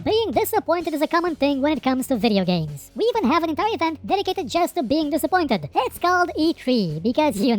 Being disappointed is a common thing when it comes to video games. We even have an entire event dedicated just to being disappointed. It's called E3 because you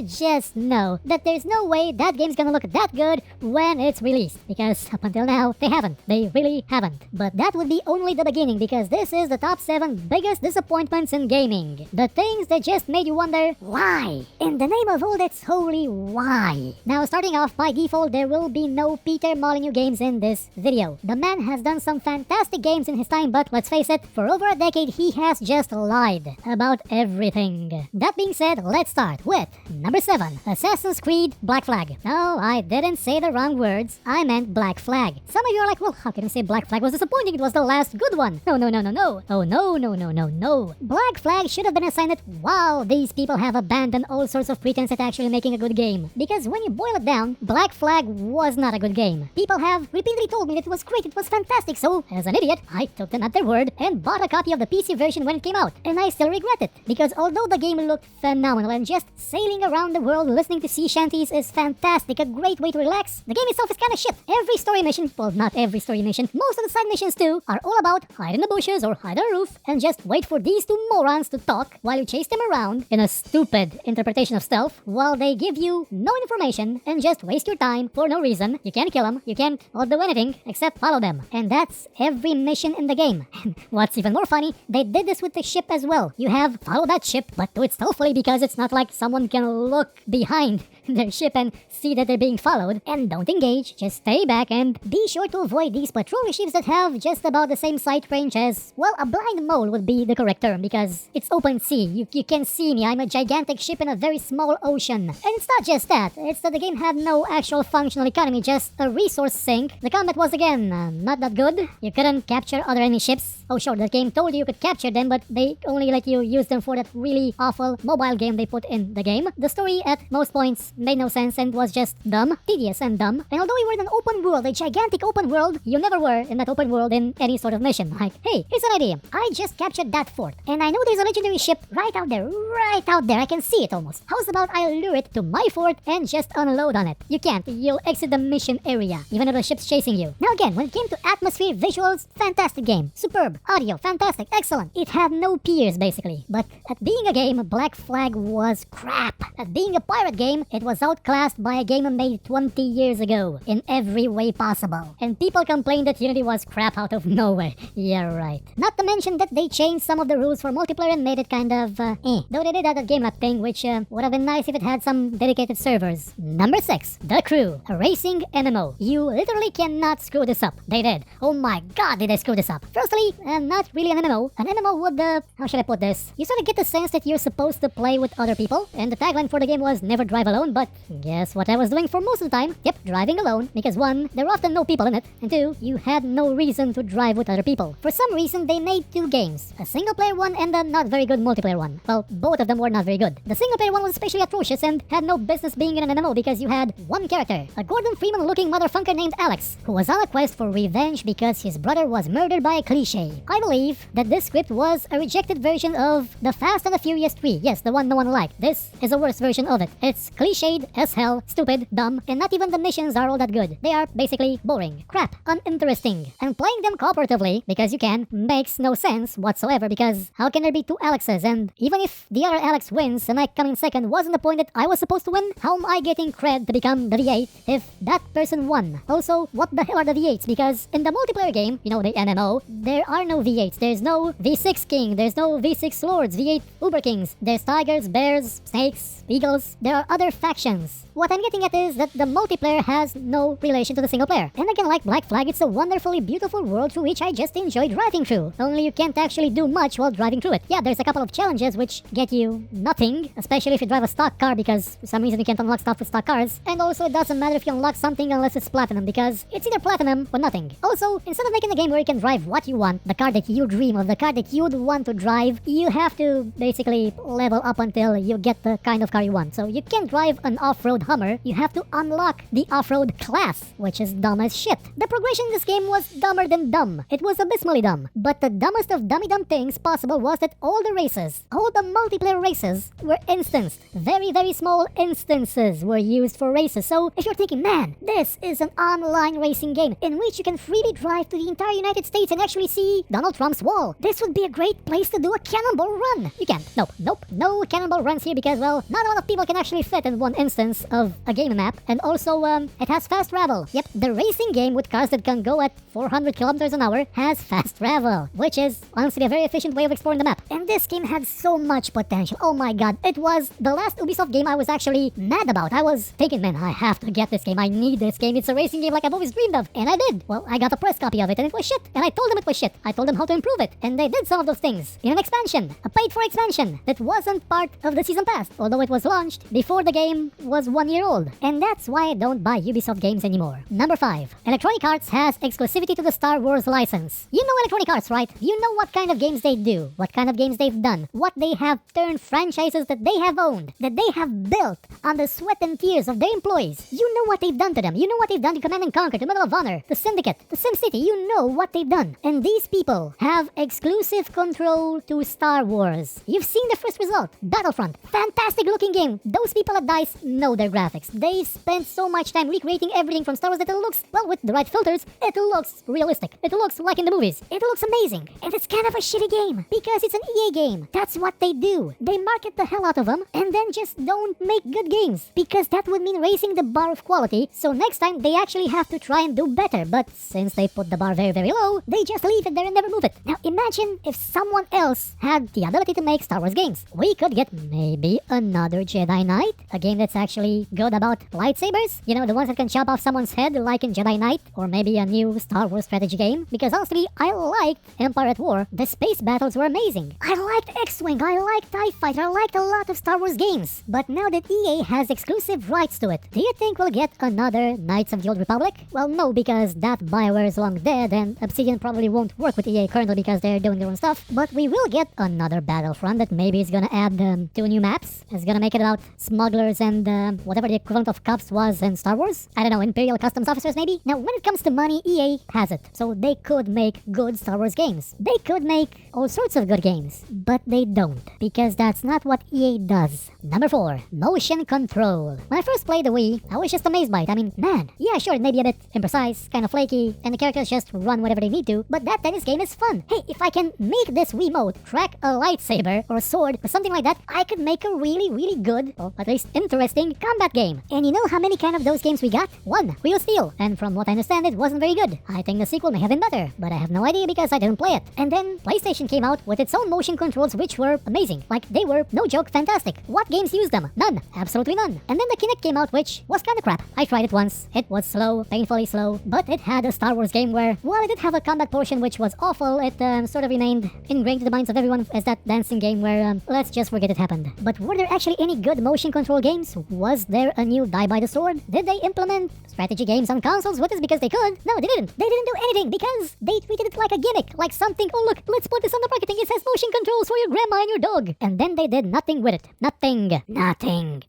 just know that there's no way that game's gonna look that good when it's released. Because up until now, they haven't. They really haven't. But that would be only the beginning because this is the top 7 biggest disappointments in gaming. The things that just made you wonder, why? In the name of all that's holy, why? Now starting off, by default, there will be no Peter Molyneux games in this video. The man has done some fantastic games in his time, but let's face it, for over a decade he has just lied about everything. That being said, let's start with number 7, Assassin's Creed Black Flag. No, I didn't say the wrong words. I meant Black Flag. Some of you are like, well, how can you say Black Flag was disappointing? It was the last good one. No. Oh, no. Black Flag should have been a sign that, wow, these people have abandoned all sorts of pretense at actually making a good game. Because when you boil it down, Black Flag was not a good game. People have repeatedly told me that it was great, it was fantastic, so as an idiot, I took them at their word and bought a copy of the PC version when it came out. And I still regret it, because although the game looked phenomenal and just sailing around the world listening to sea shanties is fantastic, a great way to relax, the game itself is kinda shit. Every story mission, well, not every story mission, most of the side missions too, are all about hide in the bushes or hide on a roof and just wait for these two morons to talk while you chase them around in a stupid interpretation of stealth while they give you no information and just waste your time for no reason. You can't kill them, you can't do anything except follow them. And that's every mission in the game. And what's even more funny, they did this with the ship as well. You have follow that ship, but do it stealthily because it's not like someone can look behind their ship and see that they're being followed. And don't engage, just stay back and be sure to avoid these patrol ships that have just about the same sight range as, well, a blind mole would be the correct term because it's open sea. You can see me, I'm a gigantic ship in a very small ocean. And it's not just that, it's that the game had no actual functional economy, just a resource sink. The combat was again not that good. You couldn't capture other enemy ships. Oh sure, the game told you could capture them, but they only let you use them for that really awful mobile game they put in the game. The story at most points made no sense and was just dumb, tedious and dumb. And although we were in an open world, a gigantic open world, you never were in that open world in any sort of mission. Like, hey, here's an idea. I just captured that fort, and I know there's a legendary ship right out there. I can see it almost. How's about I lure it to my fort and just unload on it? You can't. You'll exit the mission area, even if the ship's chasing you. Now again, when it came to atmosphere, visuals, fantastic game. Superb. Audio, fantastic, excellent. It had no peers, basically. But at being a game, Black Flag was crap. At being a pirate game, it was outclassed by a game made 20 years ago, in every way possible. And people complained that Unity was crap out of nowhere. Yeah, right. Not to mention that they changed some of the rules for multiplayer and made it kind of, Though they did that game lab thing, which would have been nice if it had some dedicated servers. Number 6, The Crew, a racing MMO. You literally cannot screw this up. They did. Oh my god, did they screw this up. Firstly, not really an MMO. An MMO would, how should I put this? You sort of get the sense that you're supposed to play with other people, and the tagline for the game was never drive alone, but guess what I was doing for most of the time? Yep, driving alone, because 1, there were often no people in it, and 2, you had no reason to drive with other people. For some reason, they made 2 games, a single-player one and a not very good multiplayer one. Well, both of them were not very good. The single-player one was especially atrocious and had no business being in an MMO because you had one character, a Gordon Freeman-looking motherfucker named Alex, who was on a quest for revenge because his brother was murdered by a cliché. I believe that this script was a rejected version of The Fast and the Furious 3. Yes, the one no one liked. This is a worse version of it. It's cliched as hell, stupid, dumb, and not even the missions are all that good. They are basically boring, crap, uninteresting. And playing them cooperatively, because you can, makes no sense whatsoever because how can there be 2 Alexes? And even if the other Alex wins and I come in second, wasn't the point that I was supposed to win? How am I getting cred to become the V8 if that person won? Also, what the hell are the V8s? Because in the multiplayer game, you know, the MMO, there are no V8s. There's no V6 King, there's no V6 Lords, V8 Uber Kings. There's tigers, bears, snakes, eagles. There are other factions. What I'm getting at is that the multiplayer has no relation to the single player. And again, like Black Flag, it's a wonderfully beautiful world through which I just enjoy driving through. Only you can't actually do much while driving through it. Yeah, there's a couple of challenges which get you nothing, especially if you drive a stock car because for some reason you can't unlock stuff with stock cars. And also it doesn't matter if you unlock something unless it's platinum because it's either platinum or nothing. Also, instead of making a game where you can drive what you want, the car that you dream of, the car that you'd want to drive, you have to basically level up until you get the kind of car you want. So you can't drive an off-road Hummer, you have to unlock the off-road class, which is dumb as shit. The progression in this game was dumber than dumb. It was abysmally dumb. But the dumbest of dummy dumb things possible was that all the races, all the multiplayer races, were instanced. Very, very small instances were used for races. So if you're thinking, man, this is an online racing game in which you can freely drive to the entire United States and actually see Donald Trump's wall. This would be a great place to do a cannonball run. You can't. Nope. No cannonball runs here because, well, not a lot of people can actually fit in one instance of a game map. And also, it has fast travel. Yep, the racing game with cars that can go at 400 kilometers an hour has fast travel, which is honestly a very efficient way of exploring the map. And this game had so much potential. Oh my god, it was the last Ubisoft game I was actually mad about. I was thinking, man, I have to get this game. I need this game. It's a racing game like I've always dreamed of. And I did. Well, I got a press copy of it and it was shit. And I told them it was shit. I told them how to improve it. And they did some of those things in an expansion, a paid-for expansion that wasn't part of the season pass, although it was launched before the game was 1 year old. And that's why I don't buy Ubisoft games anymore. Number 5. Electronic Arts has exclusivity to the Star Wars license. You know Electronic Arts, right? You know what kind of games they do, what kind of games they've done, what they have turned franchises that they have owned, that they have built on the sweat and tears of their employees. You know what they've done to them. You know what they've done to Command & Conquer, to Medal of Honor, to Syndicate, to SimCity. You know what they've done. And these people have exclusive control to Star Wars. You've seen the first result, Battlefront. Fantastic looking game. Those people at DICE know their graphics. They spent so much time recreating everything from Star Wars that it looks, well, with the right filters, it looks realistic. It looks like in the movies. It looks amazing. And it's kind of a shitty game because it's an EA game. That's what they do. They market the hell out of them and then just don't make good games because that would mean raising the bar of quality. So next time they actually have to try and do better. But since they put the bar very, very low, they just leave it there and never move it. Now imagine if someone else had the ability to make Star Wars games. We could get maybe another Jedi Knight, a game that's actually good about lightsabers. You know, the ones that can chop off someone's head like in Jedi Knight, or maybe a new Star Wars strategy game. Because honestly, I liked Empire at War. The space battles were amazing. I liked X-Wing, I liked TIE Fighter, I liked a lot of Star Wars games. But now that EA has exclusive rights to it, do you think we'll get another Knights of the Old Republic? Well, no, because that BioWare is long dead and Obsidian probably won't work with EA currently because they're doing their own stuff. But we will get another Battlefront that maybe is gonna add 2 new maps. It's gonna make it about smugglers and whatever the equivalent of cops was in Star Wars. I don't know, Imperial Customs Officers maybe? Now, when it comes to money, EA has it. So they could make good Star Wars games. They could make all sorts of good games. But they don't. Because that's not what EA does. Number 4. Motion control. When I first played the Wii, I was just amazed by it. I mean, man, yeah, sure, it may be a bit imprecise, kind of flaky, and the characters just run whatever they need to, but that tennis game is fun. Hey, if I can make this Wiimote track a lightsaber or a sword or something like that, I could make a really, really good, or at least interesting, combat game. And you know how many kind of those games we got? 1, Wheel of Steel. And from what I understand, it wasn't very good. I think the sequel may have been better, but I have no idea because I didn't play it. And then PlayStation came out with its own motion controls which were amazing. Like, they were, no joke, fantastic. What games used them? None. Absolutely none. And then the Kinect came out which was kinda crap. I tried it once. It was slow, painfully slow, but it had a Star Wars game where, while it did have a combat portion which was awful, it sort of remained ingrained in the minds of everyone as that dancing game where, let's just forget it happened. But were there actually any good motion control games? Was there a new Die by the Sword? Did they implement strategy games on consoles with this because they could? No, they didn't. They didn't do anything because they treated it like a gimmick, like something, oh look, let's put this on the marketing, it says motion controls for your grandma and your dog. And then they did nothing with it. Nothing.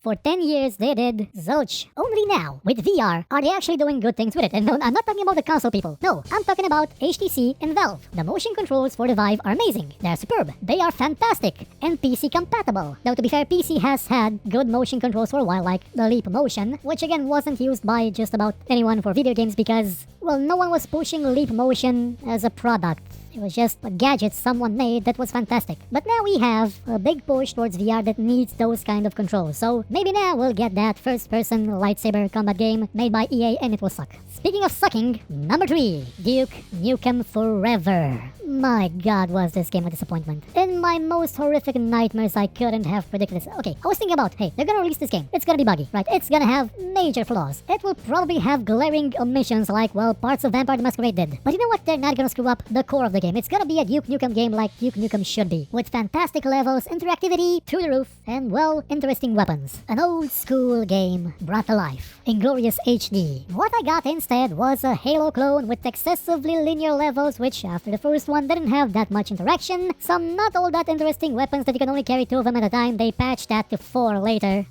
For 10 years they did zilch. Only now, with VR, are they actually doing good things with it. And no, I'm not talking about the console people. No, I'm talking about HTC and Valve. The motion controls for the Vive are amazing. They're superb. They are fantastic. And PC compatible. Though to be fair, PC has had good motion controls for a while, like the Leap Motion, which again wasn't used by just about anyone for video games because, well, no one was pushing Leap Motion as a product. It was just a gadget someone made that was fantastic. But now we have a big push towards VR that needs those kind of controls. So maybe now we'll get that first-person lightsaber combat game made by EA and it will suck. Speaking of sucking, number 3, Duke Nukem Forever. My god, was this game a disappointment. In my most horrific nightmares, I couldn't have predicted this. Okay, I was thinking about, hey, they're gonna release this game. It's gonna be buggy, right? It's gonna have major flaws. It will probably have glaring omissions like, well, parts of Vampire the Masquerade did. But you know what? They're not gonna screw up the core of the game. It's gonna be a Duke Nukem game like Duke Nukem should be. With fantastic levels, interactivity through the roof, and, well, interesting weapons. An old school game brought to life in glorious HD. What I got instead was a Halo clone with excessively linear levels which, after the first one, didn't have that much interaction, some not all that interesting weapons that you can only carry 2 of them at a time. They patched that to 4 later,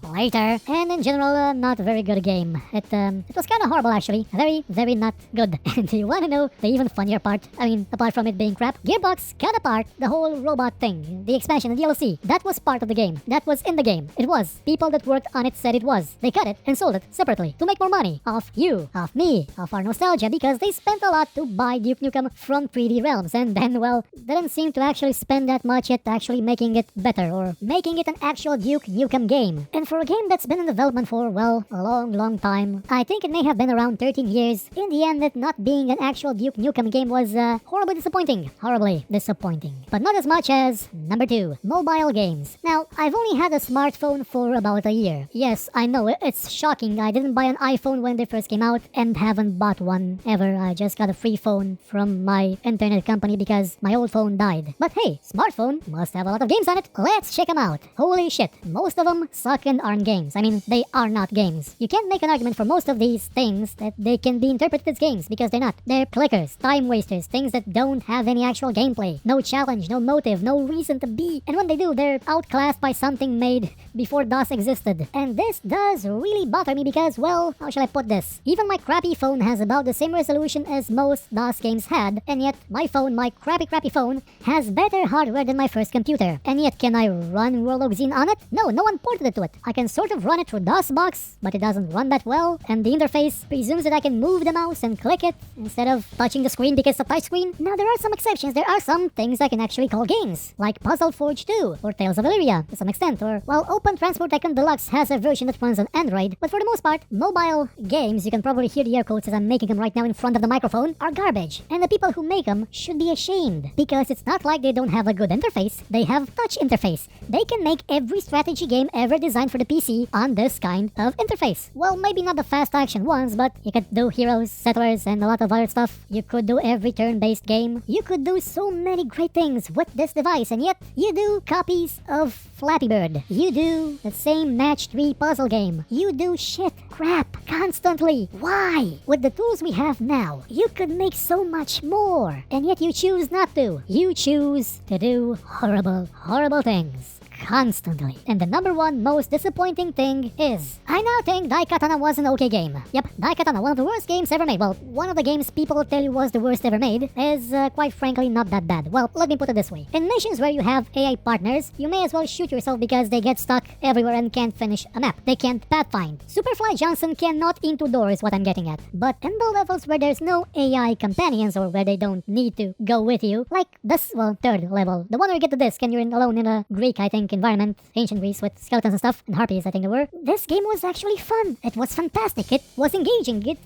and in general, not a very good game. It was kinda horrible actually, very not good. And do you wanna know the even funnier part? I mean, apart from it being crap, Gearbox cut apart the whole robot thing, the expansion, the DLC. That was part of the game. That was in the game. It was. People that worked on it said it was. They cut it and sold it separately to make more money. Off you, off me, off our nostalgia, because they spent a lot to buy Duke Nukem from 3D Realms, and then, well, didn't seem to actually spend that much at actually making it better, or making it an actual Duke Nukem game. And for a game that's been in development for, well, a long time, I think it may have been around 13 years, in the end it not being an actual Duke Nukem game was horribly disappointing. Horribly disappointing. But not as much as number 2, mobile games. Now, I've only had a smartphone for about a year. Yes, I know, it's shocking. I didn't buy an iPhone when they first came out and haven't bought one ever. I just got a free phone from my internet company because my old phone died. But hey, smartphone must have a lot of games on it. Let's check them out. Holy shit, most of them suck and aren't games. I mean, they are not games. You can't make an argument for most of these things that they can be interpreted as games because they're not. They're clickers, time wasters, things that don't have any actual gameplay. No challenge, no motive, no reason to be. And when they do, they're outclassed by something made before DOS existed. And this does really bother me because, well, how shall I put this? Even my crappy phone has about the same resolution as most DOS games had, and yet my phone, my crappy phone, has better hardware than my first computer. And yet, can I run World of Xen on it? No one ported it to it. I can sort of run it through DOSBox, but it doesn't run that well, and the interface presumes that I can move the mouse and click it instead of touching the screen because it's a touchscreen. Now, there are some exceptions. There are some things I can actually call games, like Puzzle Forge 2, or Tales of Illyria, to some extent, or, well, Open Transport Tycoon Deluxe has a version that runs on Android, but for the most part, mobile games, you can probably hear the air quotes as I'm making them right now in front of the microphone, are garbage. And the people who make them should be ashamed, because it's not like they don't have a good interface. They have touch interface. They can make every strategy game ever designed for the PC on this kind of interface. Well, maybe not the fast action ones, but you could do Heroes, Settlers, and a lot of other stuff. You could do every turn-based game. You could do so many great things with this device, and yet you do copies of Flappy Bird. You do the same Match 3 puzzle game. You do shit, crap, constantly. Why? With the tools we have now, you could make so much more, and yet you choose not to. You choose to do horrible things. Constantly. And the number one most disappointing thing is, I now think Daikatana was an okay game. Yep, Daikatana, one of the worst games ever made. Well, one of the games people tell you was the worst ever made is, quite frankly, not that bad. Well, let me put it this way. In missions where you have AI partners, you may as well shoot yourself because they get stuck everywhere and can't finish a map. They can't pathfind. Superfly Johnson cannot into doors, what I'm getting at. But in the levels where there's no AI companions or where they don't need to go with you, like this, well, third level, the one where you get the disc and you're alone in a Greek, I think, environment, ancient Greece with skeletons and stuff, and harpies I think there were. This game was actually fun. It was fantastic. It was engaging. It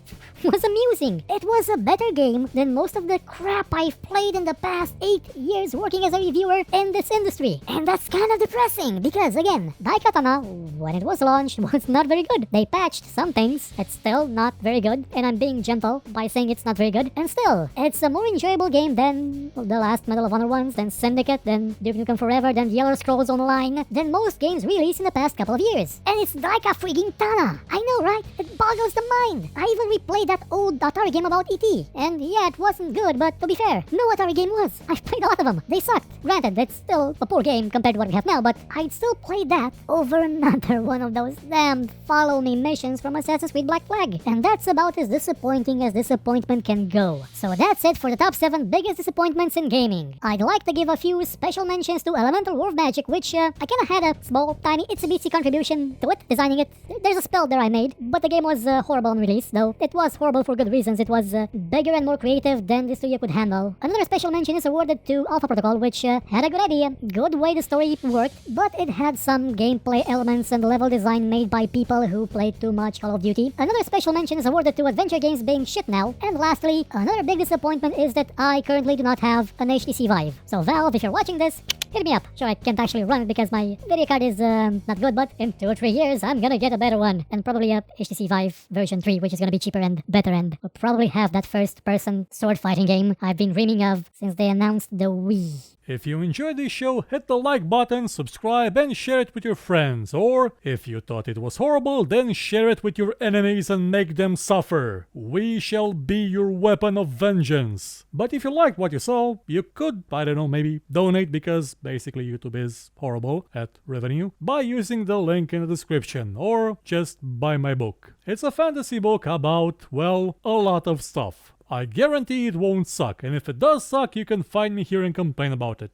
was amusing. It was a better game than most of the crap I've played in the past 8 years working as a reviewer in this industry. And that's kind of depressing because, again, Daikatana, when it was launched, was not very good. They patched some things. It's still not very good, and I'm being gentle by saying it's not very good. And still, it's a more enjoyable game than the last Medal of Honor ones, than Syndicate, than Duke Nukem Forever, than the Elder Scrolls Online, than most games released in the past couple of years. And it's like a freaking Tana. I know, right? It boggles the mind. I even replayed that old Atari game about E.T. And yeah, it wasn't good, but to be fair, no Atari game was. I've played a lot of them. They sucked. Granted, it's still a poor game compared to what we have now, but I'd still play that over another one of those damn follow me missions from Assassin's Creed Black Flag. And that's about as disappointing as disappointment can go. So that's it for the top 7 biggest disappointments in gaming. I'd like to give a few special mentions to Elemental War of Magic, which I kinda had a small, tiny, itsy-bitsy contribution to it, designing it. There's a spell there I made, but the game was horrible on release, though it was horrible for good reasons. It was bigger and more creative than the studio could handle. Another special mention is awarded to Alpha Protocol, which had a good idea, good way the story worked, but it had some gameplay elements and level design made by people who played too much Call of Duty. Another special mention is awarded to Adventure Games being shit now. And lastly, another big disappointment is that I currently do not have an HTC Vive. So Valve, if you're watching this, hit me up. Sure, I can't actually run it because my video card is not good, but in 2 or 3 years, I'm gonna get a better one. And probably a HTC Vive version 3, which is gonna be cheaper and better, and will probably have that first-person sword fighting game I've been dreaming of since they announced the Wii. If you enjoyed this show, hit the like button, subscribe, and share it with your friends. Or, if you thought it was horrible, then share it with your enemies and make them suffer. We shall be your weapon of vengeance. But if you liked what you saw, you could, I don't know, maybe donate, because basically YouTube is horrible at revenue, by using the link in the description, or just buy my book. It's a fantasy book about, well, a lot of stuff. I guarantee it won't suck, and if it does suck, you can find me here and complain about it.